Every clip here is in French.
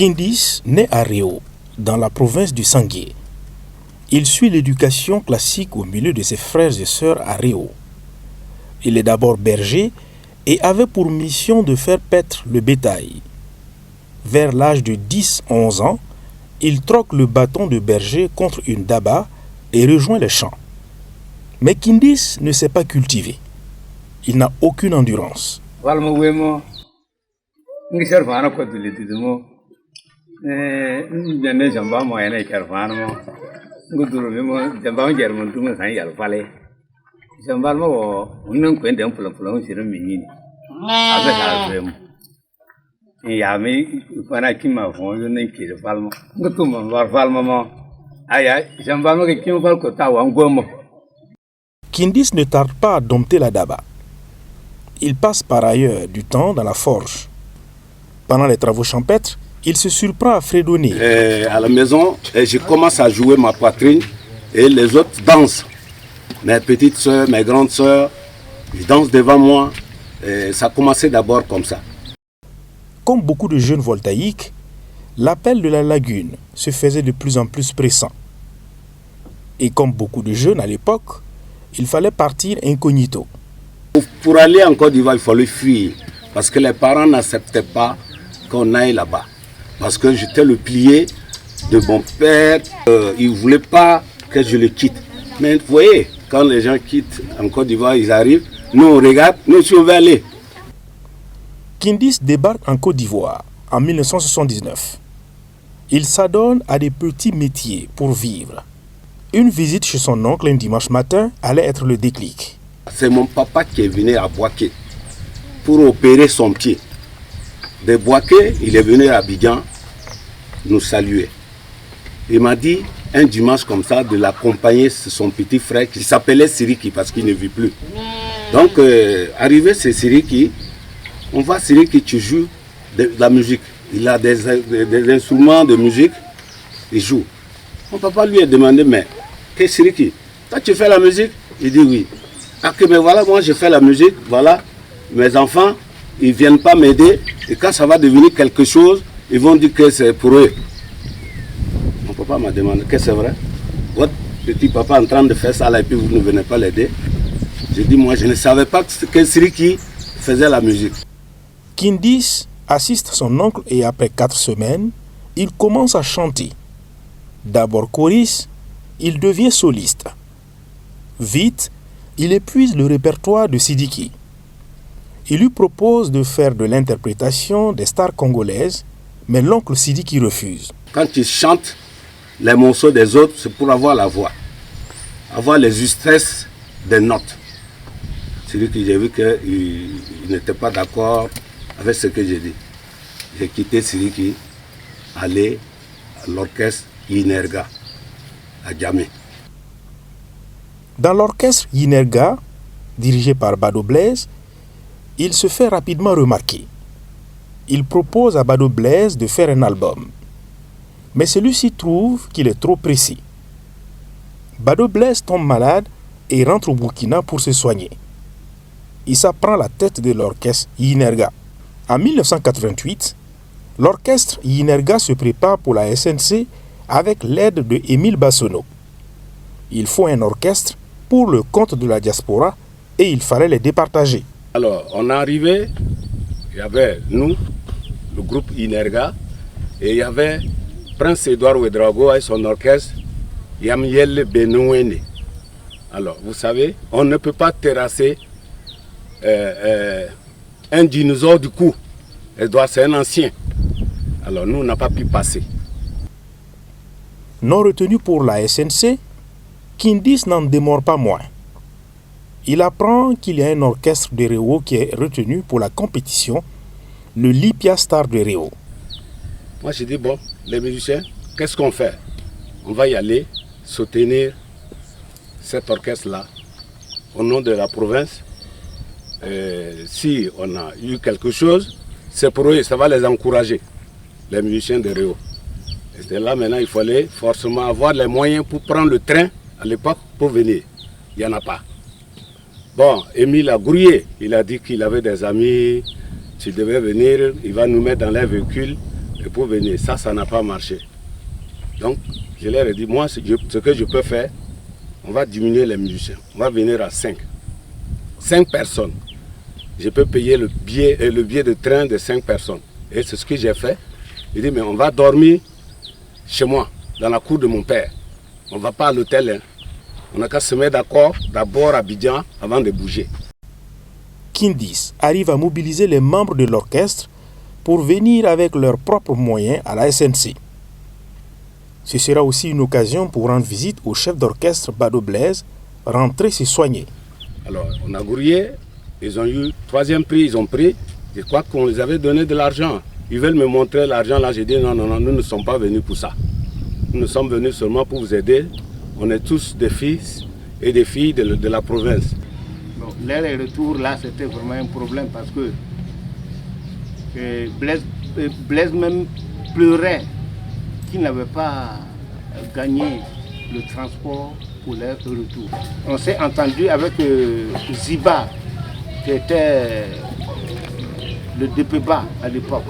Kindis naît à Réau, dans la province du Sangué. Il suit l'éducation classique au milieu de ses frères et sœurs à Réau. Il est d'abord berger et avait pour mission de faire paître le bétail. Vers l'âge de 10-11 ans, il troque le bâton de berger contre une daba et rejoint les champs. Mais Kindis ne sait pas cultiver. Il n'a aucune endurance. Kindis ne tarde pas à dompter la daba. Il passe par ailleurs du temps dans la forge. Pendant les travaux champêtres, il se surprend à fredonner. À la maison, je commence à jouer ma poitrine et les autres dansent. Mes petites soeurs, mes grandes soeurs, ils dansent devant moi. Et ça a commencé d'abord comme ça. Comme beaucoup de jeunes voltaïques, l'appel de la lagune se faisait de plus en plus pressant. Et comme beaucoup de jeunes à l'époque, il fallait partir incognito. Pour aller en Côte d'Ivoire, il fallait fuir. Parce que les parents n'acceptaient pas qu'on aille là-bas. Parce que j'étais le plié de mon père. Il ne voulait pas que je le quitte. Mais vous voyez, quand les gens quittent en Côte d'Ivoire, ils arrivent, nous on regarde, nous aussi on veut aller. Kindis débarque en Côte d'Ivoire en 1979. Il s'adonne à des petits métiers pour vivre. Une visite chez son oncle un dimanche matin allait être le déclic. C'est mon papa qui est venu à Boaké pour opérer son pied. De Boaké, il est venu à Abidjan nous saluer. Il m'a dit un dimanche comme ça de l'accompagner son petit frère qui s'appelait Siriki parce qu'il ne vit plus. Donc arrivé c'est Siriki, on voit Siriki qui joue de la musique. Il a des instruments de musique, il joue. Mon papa lui a demandé, mais qu'est-ce Siriki? Toi tu fais la musique? Il dit oui. Ah que mais voilà, moi je fais la musique, voilà, mes enfants, ils ne viennent pas m'aider, et quand ça va devenir quelque chose, ils vont dire que c'est pour eux. Mon papa m'a demandé, que c'est vrai? Votre petit papa est en train de faire ça là, et puis vous ne venez pas l'aider? J'ai dit, moi je ne savais pas que Siriki faisait la musique. Kindis assiste son oncle et après 4 semaines, il commence à chanter. D'abord choriste, il devient soliste. Vite, il épuise le répertoire de Sidiki. Il lui propose de faire de l'interprétation des stars congolaises, mais l'oncle Sidiki refuse. Quand il chante les morceaux des autres, c'est pour avoir la voix, avoir les justesses des notes. Sidiki, j'ai vu qu'il n'était pas d'accord avec ce que j'ai dit. J'ai quitté Sidiki, aller à l'orchestre Inerga, à Djamé. Dans l'orchestre Yinerga, dirigé par Bado Blaise, il se fait rapidement remarquer. Il propose à Bado Blaise de faire un album. Mais celui-ci trouve qu'il est trop précis. Bado Blaise tombe malade et rentre au Burkina pour se soigner. Issa prend la tête de l'orchestre Yinerga. En 1988, l'orchestre Yinerga se prépare pour la SNC avec l'aide de Émile Bassonneau. Il faut un orchestre pour le compte de la diaspora et il fallait les départager. Alors, on est arrivé, il y avait nous, le groupe Inerga, et il y avait Prince Edouard Ouedraogo et son orchestre, Yamiel Benouene. Alors, vous savez, on ne peut pas terrasser un dinosaure du coup. Edouard, c'est un ancien. Alors, nous, on n'a pas pu passer. Non retenu pour la SNC, Kindis n'en démord pas moins. Il apprend qu'il y a un orchestre de Réau qui est retenu pour la compétition, le Lipia Star de Réau. Moi, j'ai dit, bon, les musiciens, qu'est-ce qu'on fait? On va y aller soutenir cet orchestre-là au nom de la province. Si on a eu quelque chose, c'est pour eux, ça va les encourager, les musiciens de Réau. Et c'est là maintenant, il fallait forcément avoir les moyens pour prendre le train à l'époque pour venir. Il n'y en a pas. Bon, Émile a grouillé. Il a dit qu'il avait des amis. S'il devait venir, il va nous mettre dans les véhicules Et pour venir, ça n'a pas marché. Donc, je leur ai dit, moi, ce que je peux faire, on va diminuer les musiciens. On va venir à 5. 5 personnes. Je peux payer le billet de train de 5 personnes. Et c'est ce que j'ai fait. J'ai dit, mais on va dormir chez moi, dans la cour de mon père. On ne va pas à l'hôtel. Hein. On n'a qu'à se mettre d'accord, d'abord à Abidjan, avant de bouger. Kindis arrive à mobiliser les membres de l'orchestre pour venir avec leurs propres moyens à la SNC. Ce sera aussi une occasion pour rendre visite au chef d'orchestre Bado Blaise, rentrer se soigner. Alors, on a grouillé, ils ont eu 3e prix, ils ont pris. Je crois qu'on les avait donné de l'argent. Ils veulent me montrer l'argent là. J'ai dit non, nous ne sommes pas venus pour ça. Nous sommes venus seulement pour vous aider. On est tous des fils et des filles de la province. Bon, les retours là, c'était vraiment un problème parce que Blaise même pleurait qu'il n'avait pas gagné le transport pour leur retour. On s'est entendu avec Ziba, qui était le DPBA à l'époque.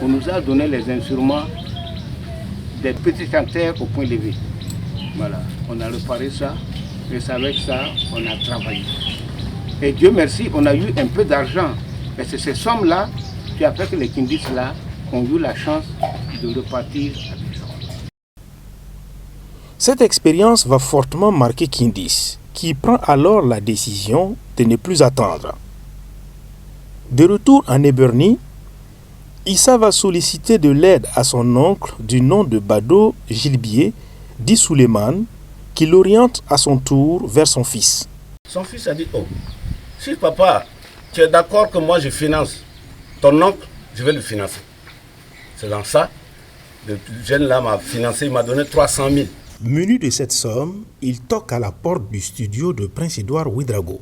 On nous a donné les instruments des petits chanteurs au point levé. Voilà, on a réparé ça et c'est avec ça on a travaillé. Et Dieu merci, on a eu un peu d'argent. Et c'est ces sommes-là qui a fait que les Kindis là ont eu la chance de repartir à Abidjan. Cette expérience va fortement marquer Kindis, qui prend alors la décision de ne plus attendre. De retour en Eberni, Issa va solliciter de l'aide à son oncle du nom de Bado Gilbier, dit Suleiman, qui l'oriente à son tour vers son fils. Son fils a dit, oh, si papa, tu es d'accord que moi je finance ton oncle, je vais le financer. C'est dans ça, le jeune là m'a financé, il m'a donné 300 000. Muni de cette somme, il toque à la porte du studio de Prince Édouard Ouedraogo.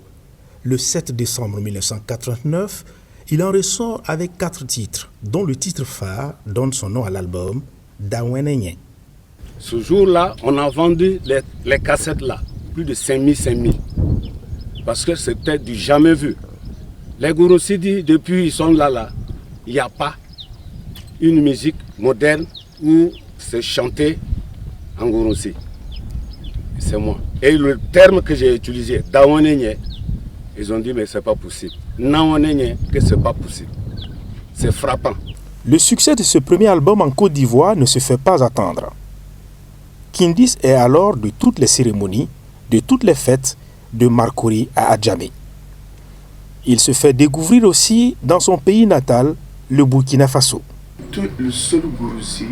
Le 7 décembre 1989, il en ressort avec 4 titres, dont le titre phare donne son nom à l'album Dawenenye. Ce jour-là, on a vendu les cassettes là, plus de 5 000. Parce que c'était du jamais vu. Les Gourossi disent, depuis ils sont là, il n'y a pas une musique moderne où c'est chanté en Gourossi. C'est moi. Et le terme que j'ai utilisé, Dawenenye, ils ont dit mais c'est pas possible. Nawenenye, que c'est pas possible. C'est frappant. Le succès de ce premier album en Côte d'Ivoire ne se fait pas attendre. Kindis est alors de toutes les cérémonies, de toutes les fêtes, de Marcory à Adjamé. Il se fait découvrir aussi dans son pays natal, le Burkina Faso. Le seul Gourossi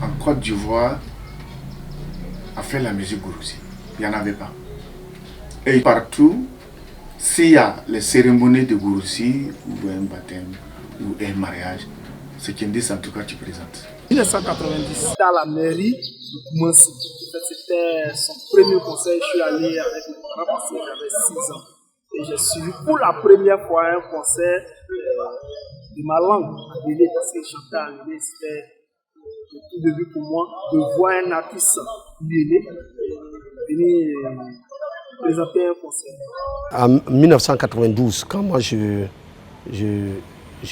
en Côte d'Ivoire a fait la musique Gourossi. Il n'y en avait pas. Et partout, s'il y a les cérémonies de Gourossi, ou un baptême, ou un mariage, c'est Kindis en tout cas tu présentes. 1990, dans la mairie de Koumansi. C'était son premier concert. Je suis allé avec mes parents parce que j'avais 6 ans. Et j'ai suivi pour la première fois un concert de ma langue, à Béné, parce que je chantais à Béné. C'était le tout début pour moi de voir un artiste Béné venir présenter un concert. En 1992, quand moi je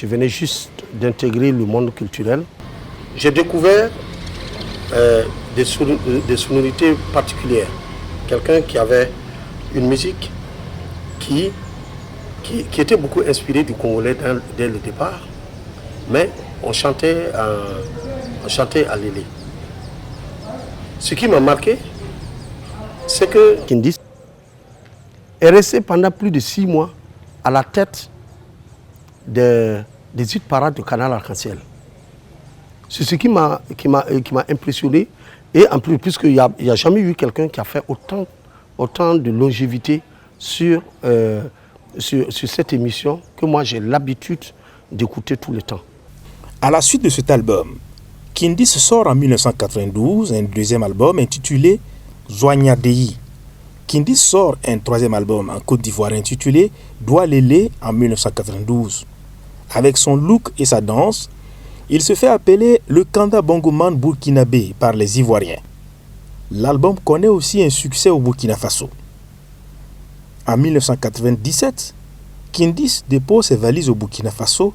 venais juste d'intégrer le monde culturel, j'ai découvert des sonorités particulières. Quelqu'un qui avait une musique qui était beaucoup inspirée du Congolais dès le départ, mais on chantait à l'élé. Ce qui m'a marqué, c'est que Kindis est resté pendant plus de 6 mois à la tête des hit parades de Canal Arc-en-Ciel. C'est ce qui m'a impressionné. Et en plus, puisqu'il n'y a jamais eu quelqu'un qui a fait autant de longévité sur cette émission que moi j'ai l'habitude d'écouter tout le temps. À la suite de cet album, Kindis sort en 1992 un deuxième album intitulé Zoignadei. Kindis sort un 3e album en Côte d'Ivoire intitulé Doualélé en 1992. Avec son look et sa danse, il se fait appeler le Kanda Bongoman burkinabé par les Ivoiriens. L'album connaît aussi un succès au Burkina Faso. En 1997, Kindis dépose ses valises au Burkina Faso,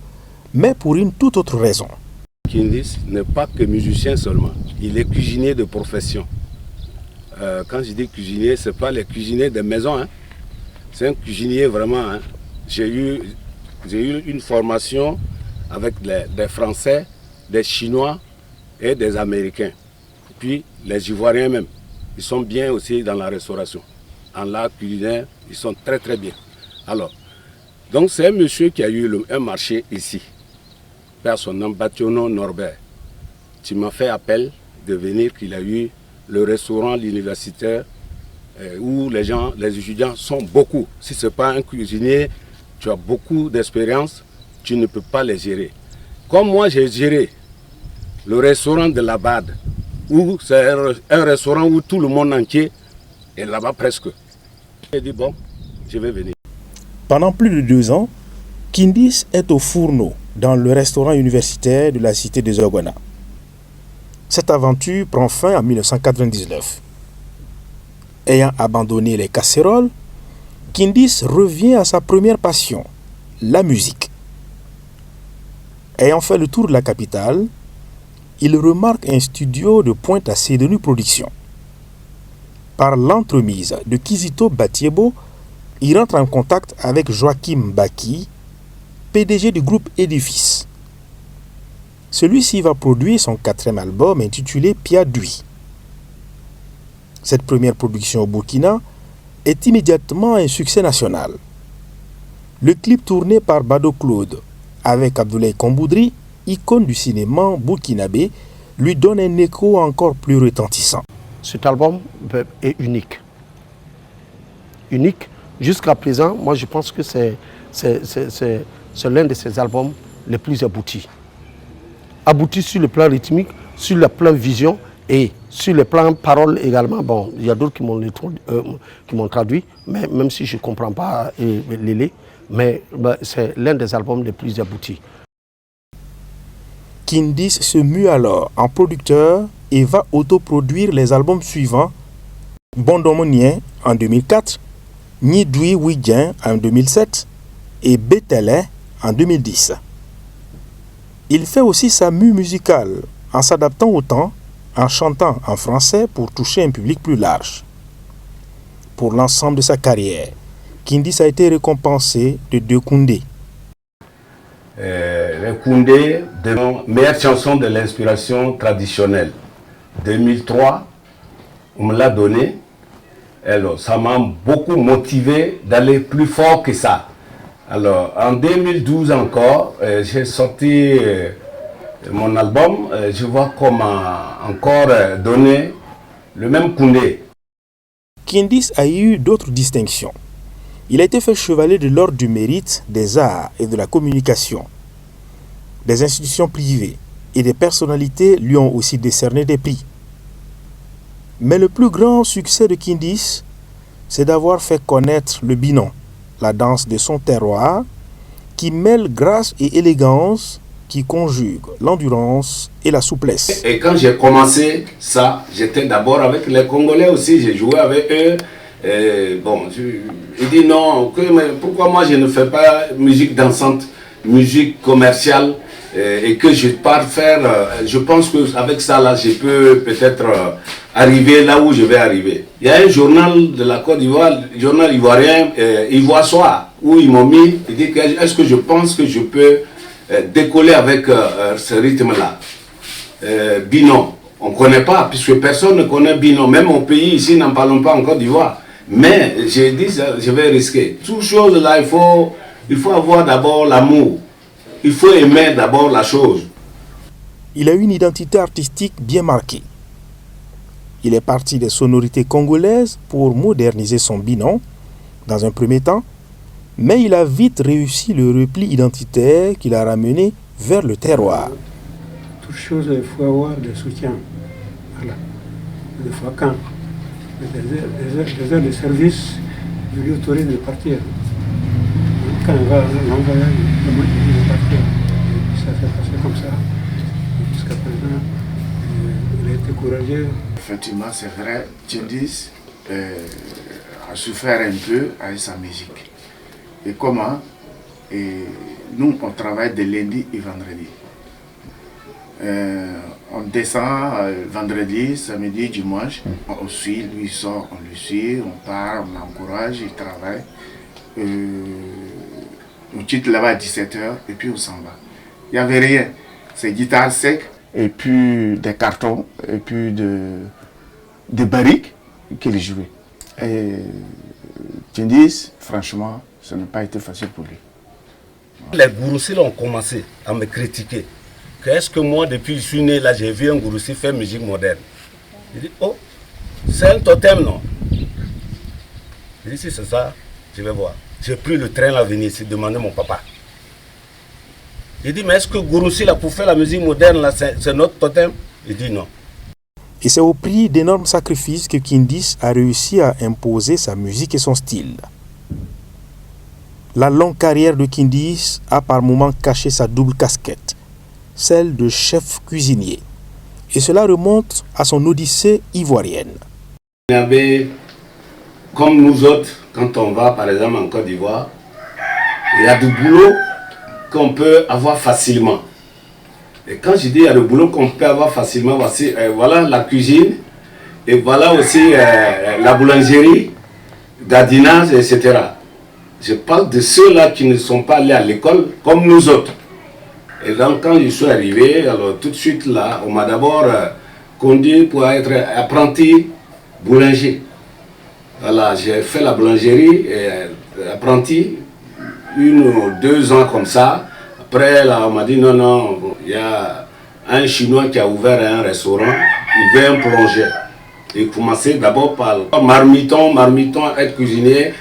mais pour une toute autre raison. Kindis n'est pas que musicien seulement, il est cuisinier de profession. Quand je dis cuisinier, ce n'est pas les cuisiniers de maison, hein. C'est un cuisinier vraiment. Hein. J'ai eu une formation avec des Français, des Chinois et des Américains. Puis les Ivoiriens même, ils sont bien aussi dans la restauration. En l'art culinaire, ils sont très très bien. Alors, donc c'est un monsieur qui a eu un marché ici. Père son nom, Bationo Norbert. Tu m'as fait appel de venir, qu'il a eu le restaurant, l'universitaire, où les étudiants sont beaucoup. Si ce n'est pas un cuisinier, tu as beaucoup d'expérience, tu ne peux pas les gérer. Comme moi, j'ai géré le restaurant de la Bade, où c'est un restaurant où tout le monde entier est là-bas presque. J'ai dit, bon, je vais venir. Pendant plus de 2 ans, Kindis est au fourneau dans le restaurant universitaire de la cité des Ogona. Cette aventure prend fin en 1999. Ayant abandonné les casseroles, Kindis revient à sa première passion, la musique. Ayant fait le tour de la capitale, il remarque un studio de pointe à Sédenu Production. Par l'entremise de Kizito Batiebo, il rentre en contact avec Joachim Baki, PDG du groupe Édifice. Celui-ci va produire son 4e album intitulé Piadui. Cette première production au Burkina est immédiatement un succès national. Le clip tourné par Bado Claude avec Abdoulaye Komboudri, icône du cinéma burkinabé, lui donne un écho encore plus retentissant. Cet album est unique. Unique. Jusqu'à présent, moi je pense que c'est l'un de ses albums les plus aboutis. Abouti sur le plan rythmique, sur le plan vision et sur le plan parole également. Bon, il y a d'autres qui m'ont traduit, mais même si je ne comprends pas l'élé, mais c'est l'un des albums les plus aboutis. Kindis se mue alors en producteur et va autoproduire les albums suivants: Bondomonien en 2004, Nidui Ouidien en 2007 et Bételin en 2010. Il fait aussi sa mue musicale en s'adaptant au temps, en chantant en français pour toucher un public plus large. Pour l'ensemble de sa carrière, Kindis a été récompensé de 2 Koundé. Le Koundé de meilleure chanson de l'inspiration traditionnelle. 2003, on me l'a donné. Alors, ça m'a beaucoup motivé d'aller plus fort que ça. Alors, en 2012 encore, j'ai sorti mon album. Je vois comment encore donner le même Koundé. Kindis a eu d'autres distinctions. Il a été fait chevalier de l'ordre du mérite des arts et de la communication. Des institutions privées et des personnalités lui ont aussi décerné des prix. Mais le plus grand succès de Kindis, c'est d'avoir fait connaître le binon, la danse de son terroir, qui mêle grâce et élégance, qui conjugue l'endurance et la souplesse. Et quand j'ai commencé ça, j'étais d'abord avec les Congolais aussi, j'ai joué avec eux. Bon, je dis non, mais pourquoi moi je ne fais pas musique dansante, musique commerciale, et que je pars faire, je pense qu'avec ça là, je peux peut-être arriver là où je vais arriver. Il y a un journal de la Côte d'Ivoire, journal ivoirien, Ivoire Soir, où ils m'ont mis, ils disent, est-ce que je pense que je peux décoller avec ce rythme-là. Binon, on ne connaît pas, puisque personne ne connaît Binon, même au pays ici, n'en parlons pas en Côte d'Ivoire. Mais j'ai dit, je vais risquer. Toutes choses là, il faut avoir d'abord l'amour. Il faut aimer d'abord la chose. Il a une identité artistique bien marquée. Il est parti des sonorités congolaises pour moderniser son binon, dans un premier temps, mais il a vite réussi le repli identitaire qui l'a ramené vers le terroir. Toute chose, il faut avoir des soutiens. Voilà. Des fois, quand des heures de service, je lui autorise de partir. Quand on va l'envoyer, il va partir. Ça s'est passé comme ça. Jusqu'à présent, il a été courageux. Effectivement, c'est vrai, Kindis a souffert un peu avec sa musique. Et comment? Et nous, on travaille de lundi et vendredi. On descend vendredi, samedi, dimanche. On suit, lui il sort, on le suit, on part, on l'encourage, il travaille. On quitte là-bas à 17h et puis on s'en va. Il n'y avait rien. C'est guitare sec et puis des cartons et puis des barriques qu'il jouait. Et Kindis, franchement, ça n'a pas été facile pour lui. Les Gouroussis ont commencé à me critiquer. Est-ce que moi, depuis que je suis né là, j'ai vu un Gouroussi faire musique moderne? Il dit, oh, c'est un totem, non? Il dit, si c'est ça, je vais voir. J'ai pris le train à venir ici, demander mon papa. Il dit, mais est-ce que Gouroussi, là, pour faire la musique moderne, là, c'est notre totem? Il dit non. Et c'est au prix d'énormes sacrifices que Kindis a réussi à imposer sa musique et son style. La longue carrière de Kindis a par moments caché sa double casquette, celle de chef cuisinier. Et cela remonte à son odyssée ivoirienne. Il y avait, comme nous autres, quand on va par exemple en Côte d'Ivoire, il y a du boulot qu'on peut avoir facilement. Et quand je dis il y a du boulot qu'on peut avoir facilement, voici, voilà la cuisine, et voilà aussi la boulangerie, gadinage, etc. Je parle de ceux-là qui ne sont pas allés à l'école comme nous autres. Et donc quand je suis arrivé, alors tout de suite là, on m'a d'abord conduit pour être apprenti boulanger. Voilà, j'ai fait la boulangerie, apprenti, 1 ou 2 ans comme ça. Après là, on m'a dit non, non, il y a un Chinois qui a ouvert un restaurant, il veut un plongeur. Il commençait d'abord par marmiton, être cuisinier,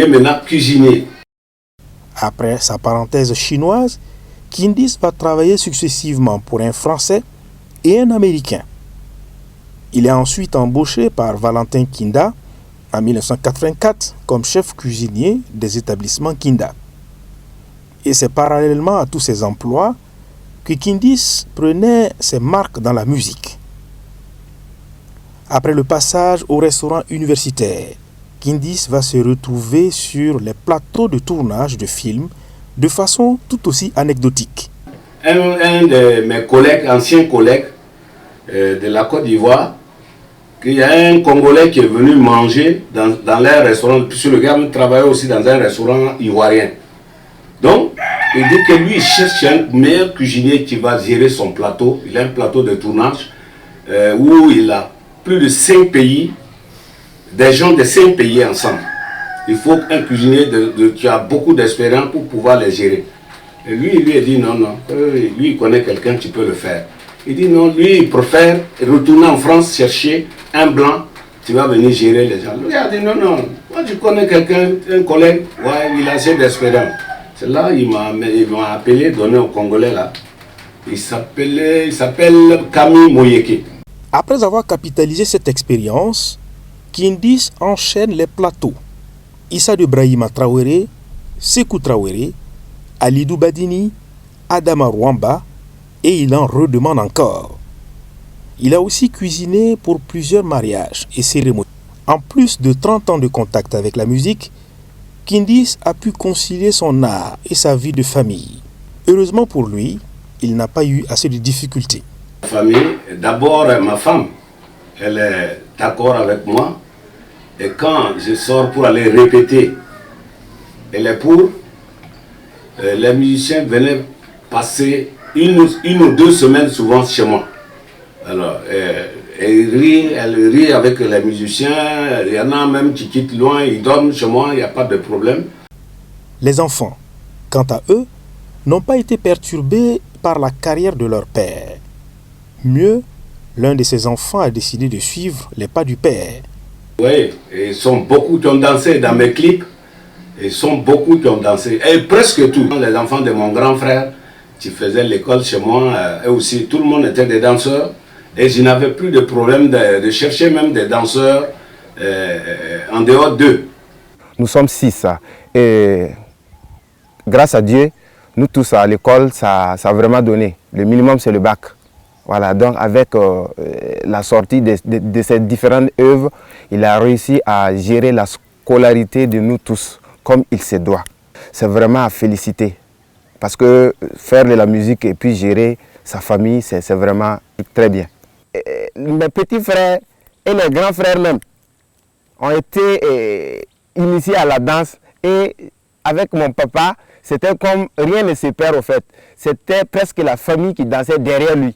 maintenant cuisinier. Après sa parenthèse chinoise, Kindis va travailler successivement pour un Français et un Américain. Il est ensuite embauché par Valentin Kinda en 1984 comme chef cuisinier des établissements Kinda. Et c'est parallèlement à tous ces emplois que Kindis prenait ses marques dans la musique. Après le passage au restaurant universitaire, Kindis va se retrouver sur les plateaux de tournage de films de façon tout aussi anecdotique. Un de mes collègues, anciens collègues de la Côte d'Ivoire, il y a un Congolais qui est venu manger dans leur restaurant, puisque le gars travaillait aussi dans un restaurant ivoirien. Donc, il dit que lui, il cherche un meilleur cuisinier qui va gérer son plateau. Il a un plateau de tournage où il a plus de 5 pays, des gens de 5 pays ensemble. Il faut un cuisinier qui a beaucoup d'expérience pour pouvoir les gérer. Et lui a dit non, non, lui il connaît quelqu'un qui peut le faire. Il dit non, lui il préfère retourner en France chercher un blanc qui va venir gérer les gens. Lui a dit non, non, moi je connais quelqu'un, un collègue, ouais, il a assez d'expérience. C'est là il m'a appelé, donné au Congolais là. Il s'appelle Camille Moyeke. Après avoir capitalisé cette expérience, Kindis enchaîne les plateaux. Issa de Brahima Traoré, Sékou Traoré, Alidou Badini, Adama Rwamba, et il en redemande encore. Il a aussi cuisiné pour plusieurs mariages et cérémonies. En plus de 30 ans de contact avec la musique, Kindis a pu concilier son art et sa vie de famille. Heureusement pour lui, il n'a pas eu assez de difficultés. Famille, d'abord ma femme, elle est d'accord avec moi. Et quand je sors pour aller répéter, elle est pour. Les musiciens venaient passer une ou 2 semaines souvent chez moi. Alors, elle rit avec les musiciens. Il y en a même qui quittent loin, ils dorment chez moi, il n'y a pas de problème. Les enfants, quant à eux, n'ont pas été perturbés par la carrière de leur père. Mieux, l'un de ses enfants a décidé de suivre les pas du père. Oui, ils sont beaucoup qui ont dansé dans mes clips. Ils sont beaucoup qui ont dansé. Et presque tous. Les enfants de mon grand frère qui faisaient l'école chez moi, et aussi tout le monde était des danseurs. Et je n'avais plus de problème de chercher même des danseurs en dehors d'eux. Nous sommes 6. Et grâce à Dieu, nous tous à l'école, ça a vraiment donné. Le minimum, c'est le bac. Voilà, donc avec la sortie de ces différentes œuvres, il a réussi à gérer la scolarité de nous tous comme il se doit. C'est vraiment à féliciter parce que faire de la musique et puis gérer, sa famille, c'est vraiment très bien. Et mes petits frères et les grands frères même ont été initiés à la danse et avec mon papa, c'était comme rien ne se perd au fait. C'était presque la famille qui dansait derrière lui.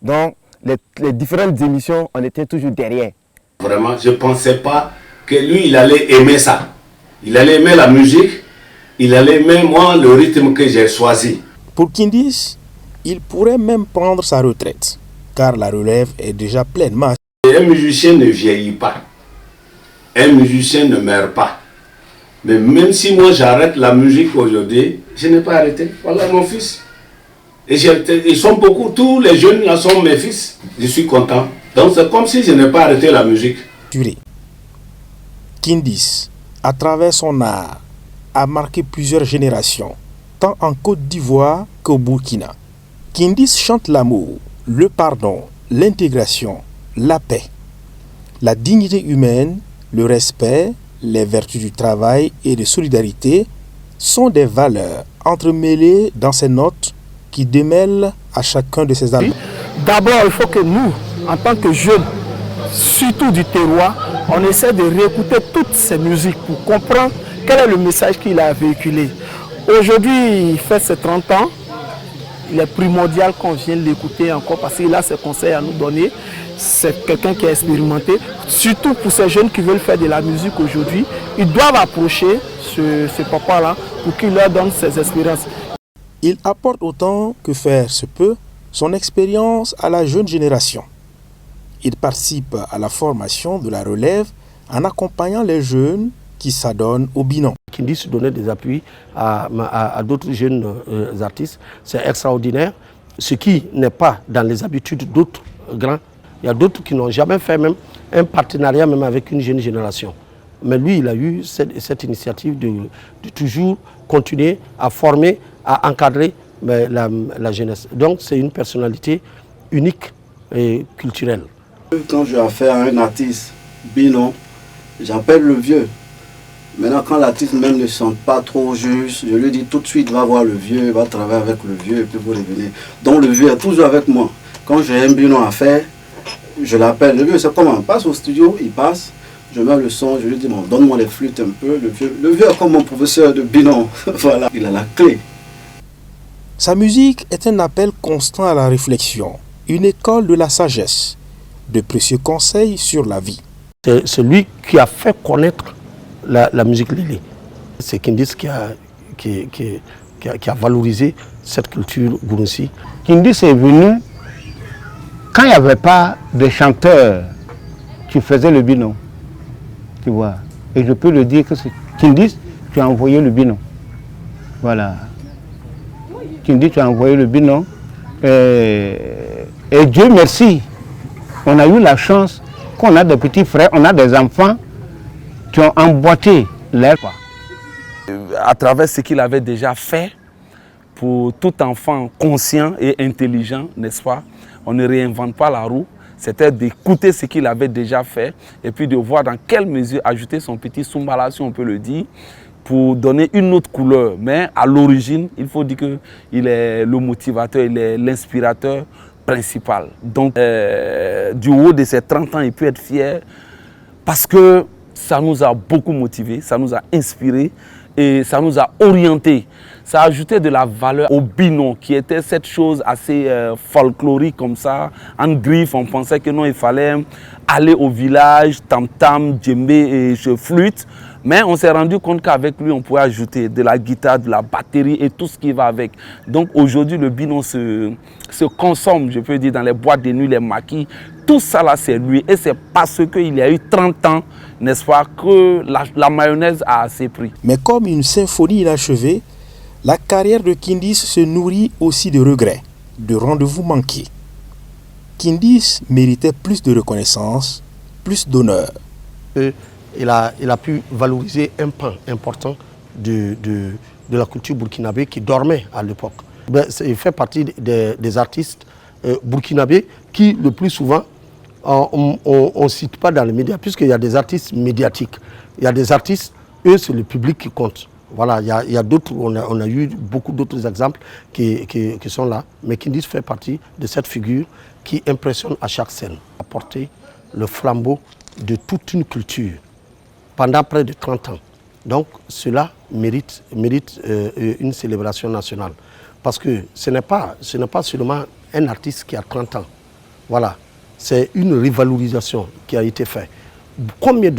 Donc les différentes émissions, on était toujours derrière. Vraiment, je ne pensais pas que lui, il allait aimer ça. Il allait aimer la musique, il allait aimer moi le rythme que j'ai choisi. Pour Kindis, il pourrait même prendre sa retraite, car la relève est déjà pleinement. Un musicien ne vieillit pas. Un musicien ne meurt pas. Mais même si moi j'arrête la musique aujourd'hui, je n'ai pas arrêté. Voilà mon fils. Et ils sont beaucoup, tous les jeunes là sont mes fils. Je suis content. Donc c'est comme si je n'ai pas arrêté la musique. Kindis, à travers son art, a marqué plusieurs générations, tant en Côte d'Ivoire qu'au Burkina. Kindis chante l'amour, le pardon, l'intégration, la paix, la dignité humaine, le respect, les vertus du travail et de solidarité sont des valeurs entremêlées dans ces notes qui démêlent à chacun de ces albums. D'abord, il faut que nous, en tant que jeunes, surtout du terroir, on essaie de réécouter toutes ces musiques pour comprendre quel est le message qu'il a véhiculé. Aujourd'hui, il fait ses 30 ans. Il est primordial qu'on vienne l'écouter encore parce qu'il a ses conseils à nous donner. C'est quelqu'un qui est expérimenté. Surtout pour ces jeunes qui veulent faire de la musique aujourd'hui, ils doivent approcher ce papa-là pour qu'il leur donne ses expériences. Il apporte autant que faire se peut son expérience à la jeune génération. Il participe à la formation de la relève en accompagnant les jeunes qui s'adonnent au bilan. Kindis donnait des appuis à d'autres jeunes artistes, c'est extraordinaire. Ce qui n'est pas dans les habitudes d'autres grands. Il y a d'autres qui n'ont jamais fait même un partenariat même avec une jeune génération. Mais lui, il a eu cette initiative de toujours continuer à former, à encadrer la jeunesse. Donc c'est une personnalité unique et culturelle. Quand j'ai affaire à un artiste binon, j'appelle le vieux. Maintenant, quand l'artiste même ne chante pas trop juste, je lui dis tout de suite, va voir le vieux, va travailler avec le vieux et puis vous revenez. Donc le vieux est toujours avec moi. Quand j'ai un binon à faire, je l'appelle. Le vieux, c'est comment? On passe au studio, il passe, je mets le son, je lui dis, bon, donne-moi les flûtes un peu. Le vieux est comme mon professeur de binon. Voilà, il a la clé. Sa musique est un appel constant à la réflexion, une école de la sagesse, de précieux conseils sur la vie. C'est lui qui a fait connaître la musique Lélé. C'est Kindis qui a valorisé cette culture gourunsi. Kindis est venu quand il n'y avait pas de chanteurs qui faisaient le binon. Tu vois. Et je peux le dire que c'est Kindis qui a envoyé le binon. Voilà. Kindis qui a envoyé le binon. Et Dieu merci, on a eu la chance qu'on a des petits frères, on a des enfants qui ont emboîté l'air. À travers ce qu'il avait déjà fait, pour tout enfant conscient et intelligent, n'est-ce pas? On ne réinvente pas la roue. C'était d'écouter ce qu'il avait déjà fait et puis de voir dans quelle mesure ajouter son petit Soumbala, si on peut le dire, pour donner une autre couleur. Mais à l'origine, il faut dire qu'il est le motivateur, il est l'inspirateur principal. Donc, du haut de ses 30 ans, il peut être fier parce que ça nous a beaucoup motivés, ça nous a inspirés et ça nous a orientés. Ça a ajouté de la valeur au binon qui était cette chose assez folklorique comme ça. En griffe, on pensait que non, il fallait aller au village, tam-tam, djembé et flûte. Mais on s'est rendu compte qu'avec lui, on pouvait ajouter de la guitare, de la batterie et tout ce qui va avec. Donc aujourd'hui, le binon se consomme, je peux dire, dans les boîtes de nuit, les maquis. Tout ça là, c'est lui. Et c'est parce qu'il y a eu 30 ans, n'est-ce pas, que la mayonnaise a assez pris. Mais comme une symphonie inachevée, la carrière de Kindis se nourrit aussi de regrets, de rendez-vous manqués. Kindis méritait plus de reconnaissance, plus d'honneur. Il a pu valoriser un pan important de la culture burkinabé qui dormait à l'époque. Il fait partie des artistes burkinabés qui, le plus souvent, on ne cite pas dans les médias, puisqu'il y a des artistes médiatiques. Il y a des artistes, eux, c'est le public qui compte. Voilà, il y a d'autres, on a eu beaucoup d'autres exemples qui sont là, mais Kindis fait partie de cette figure qui impressionne à chaque scène. Apporter le flambeau de toute une culture pendant près de 30 ans. Donc cela mérite une célébration nationale. Parce que ce n'est pas seulement un artiste qui a 30 ans. Voilà, c'est une revalorisation qui a été faite. Combien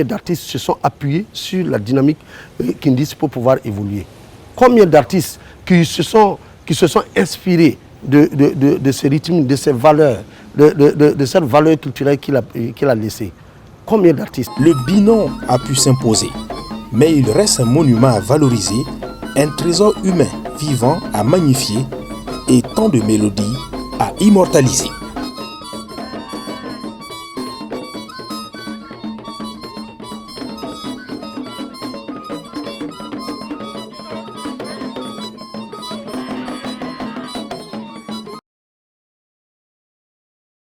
d'artistes se sont appuyés sur la dynamique Kindis pour pouvoir évoluer? Combien d'artistes qui se sont inspirés de ces rythmes, de ces valeurs, de cette valeur culturelle qu'il a laissée? Combien d'artistes? Le binôme a pu s'imposer, mais il reste un monument à valoriser, un trésor humain vivant à magnifier et tant de mélodies à immortaliser.